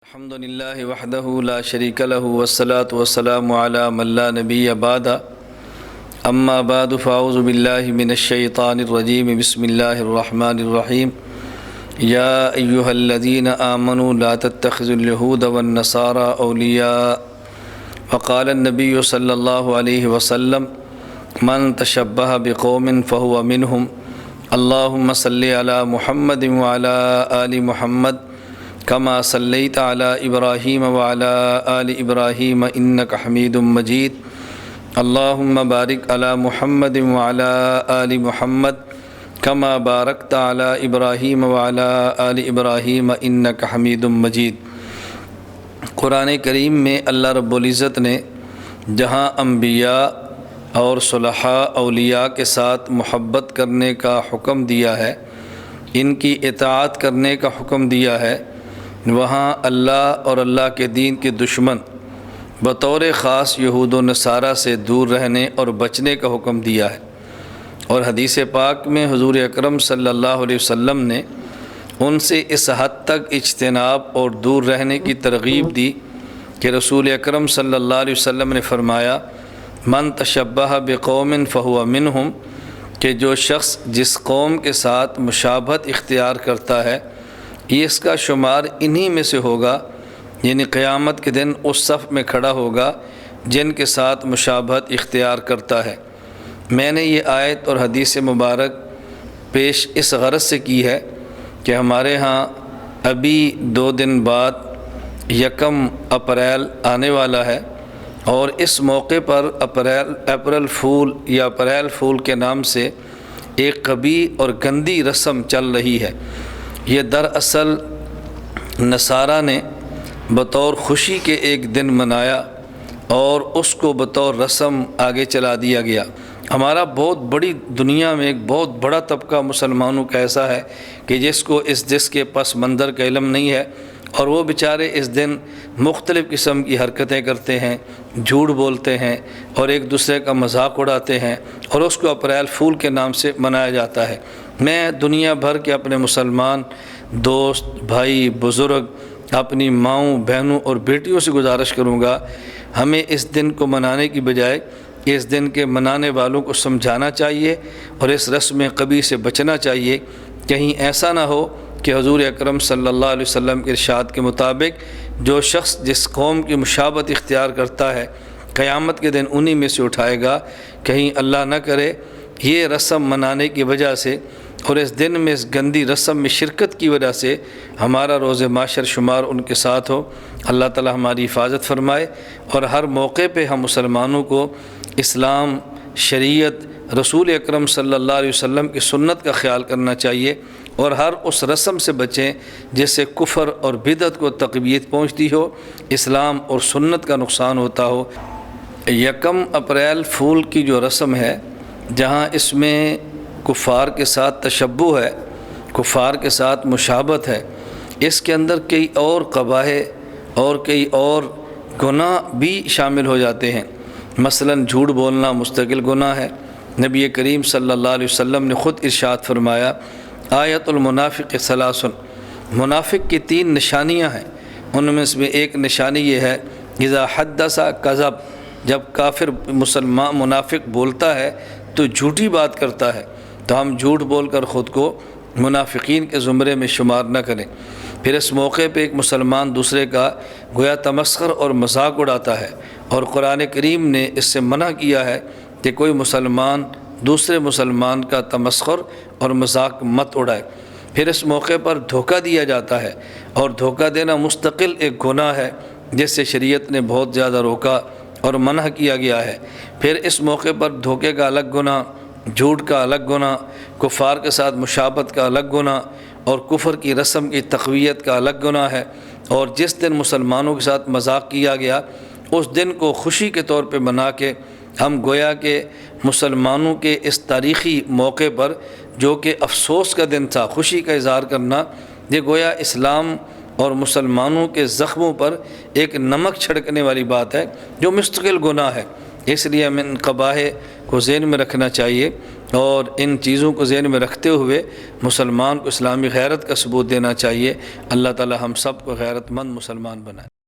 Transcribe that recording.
الحمد لله وحده لا شريك له والصلاة والسلام على من لا نبي بعد أما بعد فأعوذ بالله من الشيطان الرجيم بسم الله الرحمن الرحيم يا أيها الذين آمنوا لا تتخذوا اليهود والنصارى أولياء وقال النبي صلى الله عليه وسلم من تشبه بقوم فهو منهم اللهم صل على محمد وعلى آل محمد كما صليت على إبراهيم وعلى آل إبراهيم إنك حميد مجيد اللهم بارك على محمد وعلى آل محمد كما باركت على إبراهيم وعلى آل إبراهيم إنك حميد مجيد۔ قرآن کریم میں اللہ رب العزت نے جہاں انبیاء اور صلحاء اولیاء کے ساتھ محبت کرنے کا حکم دیا ہے، ان کی اطاعت کرنے کا حکم دیا ہے، وہاں اللہ اور اللہ کے دین کے دشمن بطور خاص یہود و نصارہ سے دور رہنے اور بچنے کا حکم دیا ہے۔ اور حدیث پاک میں حضور اکرم صلی اللہ علیہ وسلم نے ان سے اس حد تک اجتناب اور دور رہنے کی ترغیب دی کہ رسول اکرم صلی اللہ علیہ وسلم نے فرمایا من تشبہ بقوم فہو منہم، کہ جو شخص جس قوم کے ساتھ مشابہت اختیار کرتا ہے یہ اس کا شمار انہی میں سے ہوگا، یعنی قیامت کے دن اس صف میں کھڑا ہوگا جن کے ساتھ مشابہت اختیار کرتا ہے۔ میں نے یہ آیت اور حدیث مبارک پیش اس غرض سے کی ہے کہ ہمارے ہاں ابھی 2 دن بعد 1 اپریل آنے والا ہے، اور اس موقع پر اپریل فول یا اپریل فول کے نام سے ایک قبیح اور گندی رسم چل رہی ہے۔ یہ دراصل نصارہ نے بطور خوشی کے ایک دن منایا اور اس کو بطور رسم آگے چلا دیا گیا۔ ہمارا بہت بڑی دنیا میں ایک بہت بڑا طبقہ مسلمانوں کا ایسا ہے کہ جس کے پس منظر کا علم نہیں ہے، اور وہ بیچارے اس دن مختلف قسم کی حرکتیں کرتے ہیں، جھوٹ بولتے ہیں اور ایک دوسرے کا مذاق اڑاتے ہیں، اور اس کو اپریل فول کے نام سے منایا جاتا ہے۔ میں دنیا بھر کے اپنے مسلمان دوست، بھائی، بزرگ، اپنی ماؤں، بہنوں اور بیٹیوں سے گزارش کروں گا، ہمیں اس دن کو منانے کی بجائے اس دن کے منانے والوں کو سمجھانا چاہیے اور اس رسم قبیح سے بچنا چاہیے۔ کہیں ایسا نہ ہو کہ حضور اکرم صلی اللہ علیہ وسلم کے ارشاد کے مطابق جو شخص جس قوم کی مشابہت اختیار کرتا ہے قیامت کے دن انہی میں سے اٹھائے گا۔ کہیں اللہ نہ کرے یہ رسم منانے کی وجہ سے اور اس دن میں اس گندی رسم میں شرکت کی وجہ سے ہمارا روز معاشر شمار ان کے ساتھ ہو۔ اللہ تعالی ہماری حفاظت فرمائے، اور ہر موقع پہ ہم مسلمانوں کو اسلام، شریعت، رسول اکرم صلی اللہ علیہ وسلم کی سنت کا خیال کرنا چاہیے، اور ہر اس رسم سے بچیں جس سے کفر اور بدعت کو تقویت پہنچتی ہو، اسلام اور سنت کا نقصان ہوتا ہو۔ 1 اپریل فول کی جو رسم ہے، جہاں اس میں کفار کے ساتھ تشبہ ہے، کفار کے ساتھ مشابہت ہے، اس کے اندر کئی اور قباح اور کئی اور گناہ بھی شامل ہو جاتے ہیں۔ مثلا جھوٹ بولنا مستقل گناہ ہے۔ نبی کریم صلی اللہ علیہ وسلم نے خود ارشاد فرمایا آیت المنافق 3، منافق کی 3 نشانیاں ہیں، ان میں سے ایک نشانی یہ ہے اذا حدث کذب، جب کافر مسلمان منافق بولتا ہے تو جھوٹی بات کرتا ہے، تو ہم جھوٹ بول کر خود کو منافقین کے زمرے میں شمار نہ کریں۔ پھر اس موقع پہ ایک مسلمان دوسرے کا گویا تمسخر اور مذاق اڑاتا ہے، اور قرآن کریم نے اس سے منع کیا ہے کہ کوئی مسلمان دوسرے مسلمان کا تمسخر اور مذاق مت اڑائے۔ پھر اس موقع پر دھوکہ دیا جاتا ہے، اور دھوکہ دینا مستقل ایک گناہ ہے جس سے شریعت نے بہت زیادہ روکا اور منع کیا گیا ہے۔ پھر اس موقع پر دھوکے کا الگ گناہ، جھوٹ کا الگ گناہ، کفار کے ساتھ مشابہت کا الگ گناہ، اور کفر کی رسم کی تقویت کا الگ گناہ ہے۔ اور جس دن مسلمانوں کے ساتھ مذاق کیا گیا اس دن کو خوشی کے طور پہ منا کے ہم گویا کہ مسلمانوں کے اس تاریخی موقع پر جو کہ افسوس کا دن تھا، خوشی کا اظہار کرنا، یہ گویا اسلام اور مسلمانوں کے زخموں پر ایک نمک چھڑکنے والی بات ہے جو مستقل گناہ ہے۔ اس لیے ہمیں ان قباح کو ذہن میں رکھنا چاہیے اور ان چیزوں کو ذہن میں رکھتے ہوئے مسلمان کو اسلامی غیرت کا ثبوت دینا چاہیے۔ اللہ تعالی ہم سب کو غیرت مند مسلمان بنائے۔